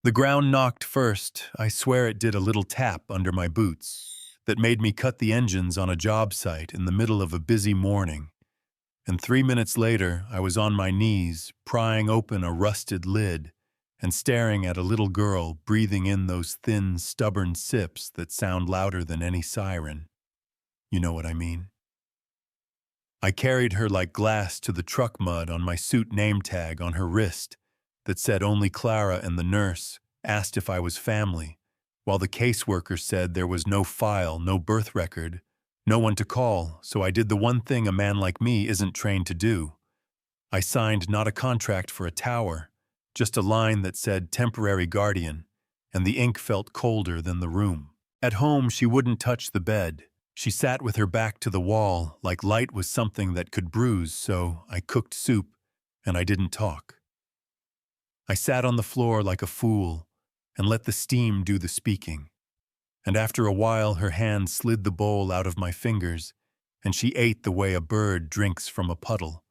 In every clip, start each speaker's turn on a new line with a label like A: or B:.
A: The ground knocked first. I swear it did a little tap under my boots that made me cut the engines on a job site in the middle of a busy morning. And 3 minutes later, I was on my knees, prying open a rusted lid and staring at a little girl breathing in those thin, stubborn sips that sound louder than any siren. You know what I mean? I carried her like glass to the truck mud on my suit name tag on her wrist that said only Clara, and the nurse asked if I was family, while the caseworker said there was no file, no birth record, no one to call, so I did the one thing a man like me isn't trained to do. I signed not a contract for a tower, just a line that said temporary guardian, and the ink felt colder than the room. At home, she wouldn't touch the bed. She sat with her back to the wall, like light was something that could bruise, so I cooked soup, and I didn't talk. I sat on the floor like a fool, and let the steam do the speaking. And after a while, her hand slid the bowl out of my fingers, and she ate the way a bird drinks from a puddle,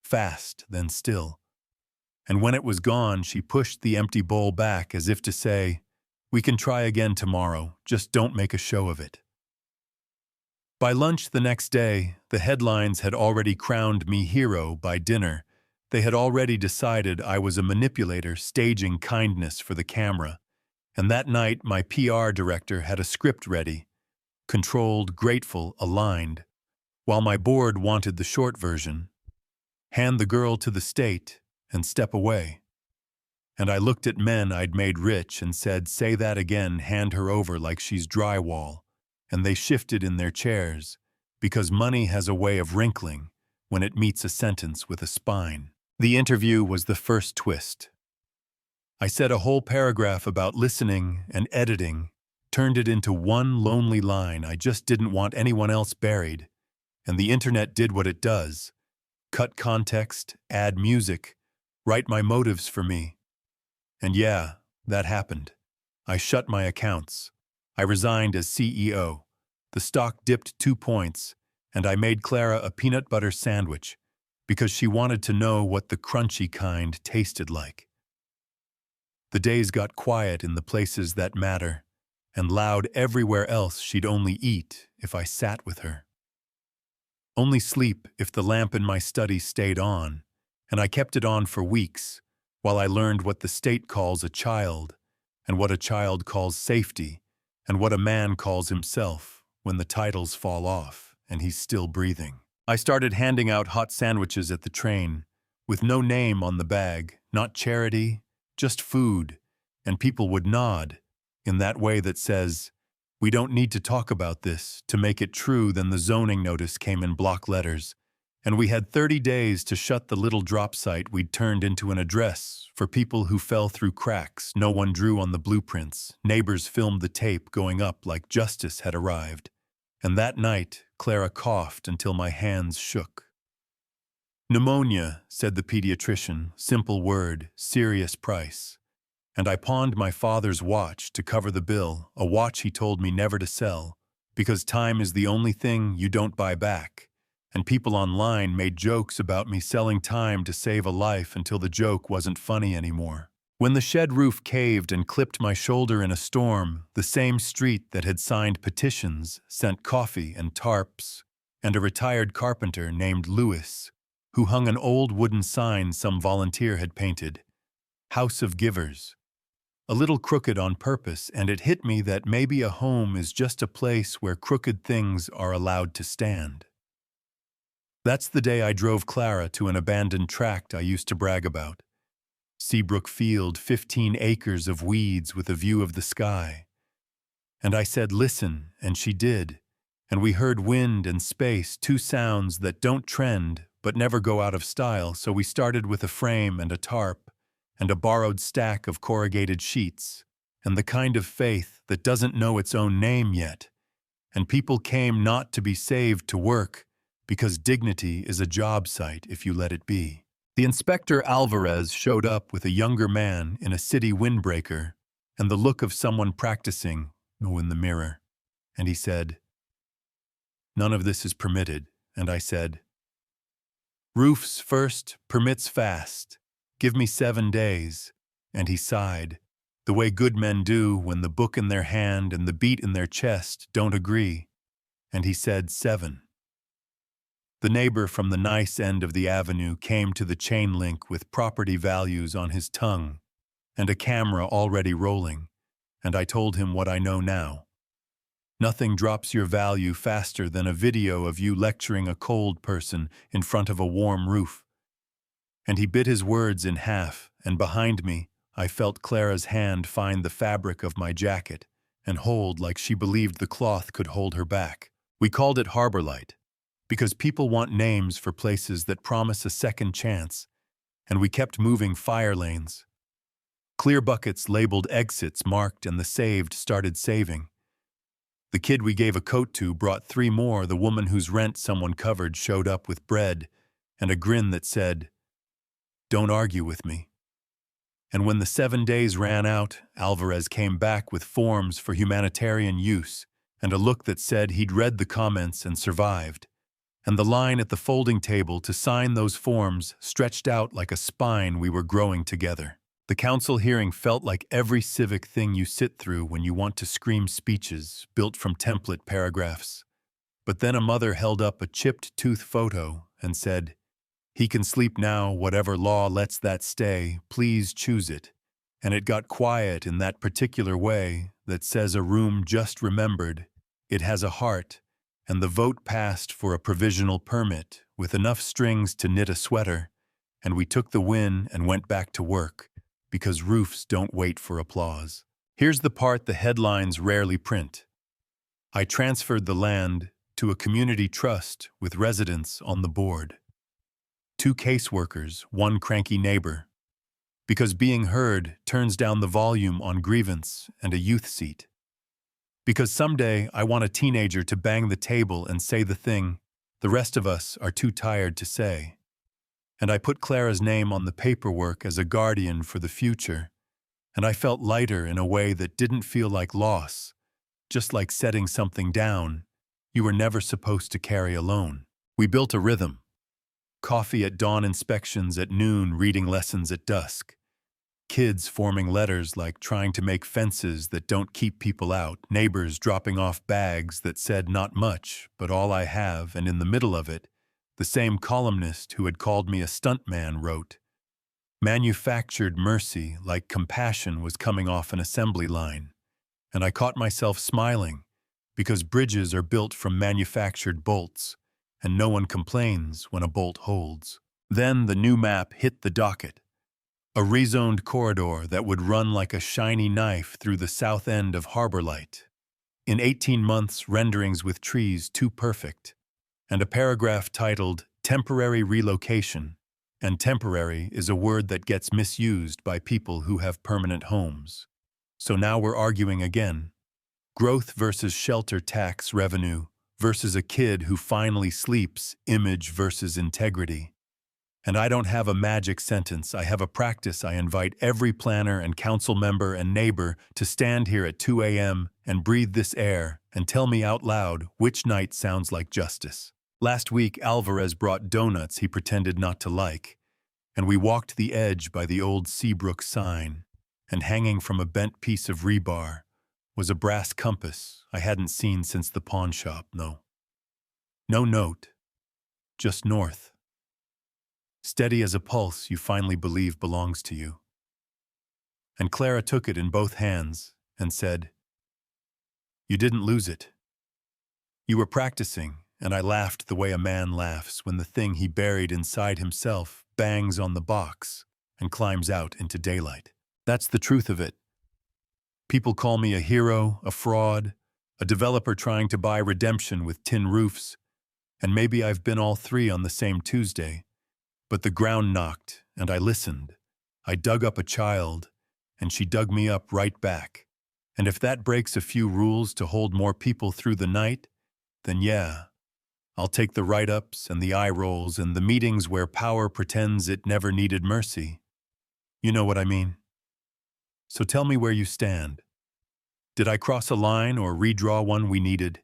A: fast, then still. And when it was gone, she pushed the empty bowl back as if to say, "We can try again tomorrow, just don't make a show of it." By lunch the next day, the headlines had already crowned me hero. By dinner, they had already decided I was a manipulator staging kindness for the camera. And that night, my PR director had a script ready, controlled, grateful, aligned, while my board wanted the short version. Hand the girl to the state and step away. And I looked at men I'd made rich and said, "Say that again, hand her over like she's drywall." And they shifted in their chairs, because money has a way of wrinkling when it meets a sentence with a spine. The interview was the first twist. I said a whole paragraph about listening and editing, turned it into one lonely line. I just didn't want anyone else buried. And the internet did what it does. Cut context, add music, write my motives for me. And yeah, that happened. I shut my accounts. I resigned as CEO. The stock dipped 2 points, and I made Clara a peanut butter sandwich because she wanted to know what the crunchy kind tasted like. The days got quiet in the places that matter, and loud everywhere else she'd only eat if I sat with her. Only sleep if the lamp in my study stayed on, and I kept it on for weeks, while I learned what the state calls a child, and what a child calls safety, and what a man calls himself when the titles fall off and he's still breathing. I started handing out hot sandwiches at the train, with no name on the bag, not charity, just food, and people would nod in that way that says, "We don't need to talk about this." To make it true, then the zoning notice came in block letters, and we had 30 days to shut the little drop site we'd turned into an address for people who fell through cracks. No one drew on the blueprints. Neighbors filmed the tape going up like justice had arrived. And that night, Clara coughed until my hands shook. "Pneumonia," said the pediatrician, simple word, serious price. And I pawned my father's watch to cover the bill, a watch he told me never to sell, because time is the only thing you don't buy back. And people online made jokes about me selling time to save a life until the joke wasn't funny anymore. When the shed roof caved and clipped my shoulder in a storm, the same street that had signed petitions sent coffee and tarps, and a retired carpenter named Lewis, who hung an old wooden sign some volunteer had painted, "House of Givers." A little crooked on purpose, and it hit me that maybe a home is just a place where crooked things are allowed to stand. That's the day I drove Clara to an abandoned tract I used to brag about. Seabrook Field, 15 acres of weeds with a view of the sky. And I said, "Listen," and she did. And we heard wind and space, two sounds that don't trend but never go out of style, so we started with a frame and a tarp, and a borrowed stack of corrugated sheets, and the kind of faith that doesn't know its own name yet. And people came not to be saved to work, because dignity is a job site if you let it be. The Inspector Alvarez showed up with a younger man in a city windbreaker and the look of someone practicing, in the mirror. And he said, "None of this is permitted." And I said, "Roofs first, permits fast. Give me 7 days." And he sighed, The way good men do when the book in their hand and the beat in their chest don't agree. And he said 7. The neighbor from the nice end of the avenue came to the chain link with property values on his tongue and a camera already rolling, and I told him what I know now. Nothing drops your value faster than a video of you lecturing a cold person in front of a warm roof. And he bit his words in half, and behind me, I felt Clara's hand find the fabric of my jacket and hold like she believed the cloth could hold her back. We called it Harbor Light, because people want names for places that promise a second chance, and we kept moving fire lanes. Clear buckets labeled exits marked, and the saved started saving. The kid we gave a coat to brought 3 more. The woman whose rent someone covered showed up with bread and a grin that said, "Don't argue with me." And when the 7 days ran out, Alvarez came back with forms for humanitarian use and a look that said he'd read the comments and survived. And the line at the folding table to sign those forms stretched out like a spine. We were growing together. The council hearing felt like every civic thing you sit through when you want to scream speeches built from template paragraphs. But then a mother held up a chipped tooth photo and said, "He can sleep now, whatever law lets that stay, please choose it." And it got quiet in that particular way that says a room just remembered it has a heart, and the vote passed for a provisional permit with enough strings to knit a sweater, and we took the win and went back to work, because roofs don't wait for applause. Here's the part the headlines rarely print. I transferred the land to a community trust with residents on the board. 2 caseworkers, 1 cranky neighbor. Because being heard turns down the volume on grievance and a youth seat. Because someday I want a teenager to bang the table and say the thing the rest of us are too tired to say. And I put Clara's name on the paperwork as a guardian for the future, and I felt lighter in a way that didn't feel like loss, just like setting something down you were never supposed to carry alone. We built a rhythm. Coffee at dawn, inspections at noon, reading lessons at dusk. Kids forming letters like trying to make fences that don't keep people out, neighbors dropping off bags that said not much, but all I have, and in the middle of it, the same columnist who had called me a stuntman wrote, "Manufactured mercy like compassion was coming off an assembly line." And I caught myself smiling, because bridges are built from manufactured bolts, and no one complains when a bolt holds. Then the new map hit the docket. A rezoned corridor that would run like a shiny knife through the south end of Harbor Light. In 18 months, renderings with trees too perfect. And a paragraph titled, "Temporary Relocation." And temporary is a word that gets misused by people who have permanent homes. So now we're arguing again. Growth versus shelter tax revenue versus a kid who finally sleeps, image versus integrity. And I don't have a magic sentence, I have a practice. I invite every planner and council member and neighbor to stand here at 2 a.m. and breathe this air and tell me out loud which night sounds like justice. Last week, Alvarez brought donuts he pretended not to like, and we walked the edge by the old Seabrook sign, and hanging from a bent piece of rebar was a brass compass I hadn't seen since the pawn shop. No note, just north. Steady as a pulse you finally believe belongs to you. And Clara took it in both hands and said, "You didn't lose it. You were practicing," and I laughed the way a man laughs when the thing he buried inside himself bangs on the box and climbs out into daylight. That's the truth of it. People call me a hero, a fraud, a developer trying to buy redemption with tin roofs, and maybe I've been all 3 on the same Tuesday. But the ground knocked, and I listened. I dug up a child, and she dug me up right back. And if that breaks a few rules to hold more people through the night, then yeah, I'll take the write-ups and the eye rolls and the meetings where power pretends it never needed mercy. You know what I mean? So tell me where you stand. Did I cross a line or redraw one we needed?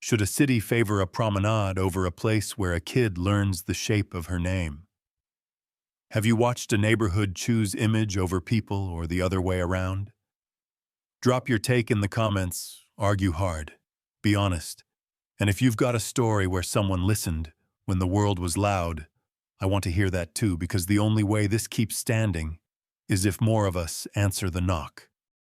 A: Should a city favor a promenade over a place where a kid learns the shape of her name? Have you watched a neighborhood choose image over people or the other way around? Drop your take in the comments, argue hard, be honest. And if you've got a story where someone listened when the world was loud, I want to hear that too, because the only way this keeps standing is if more of us answer the knock.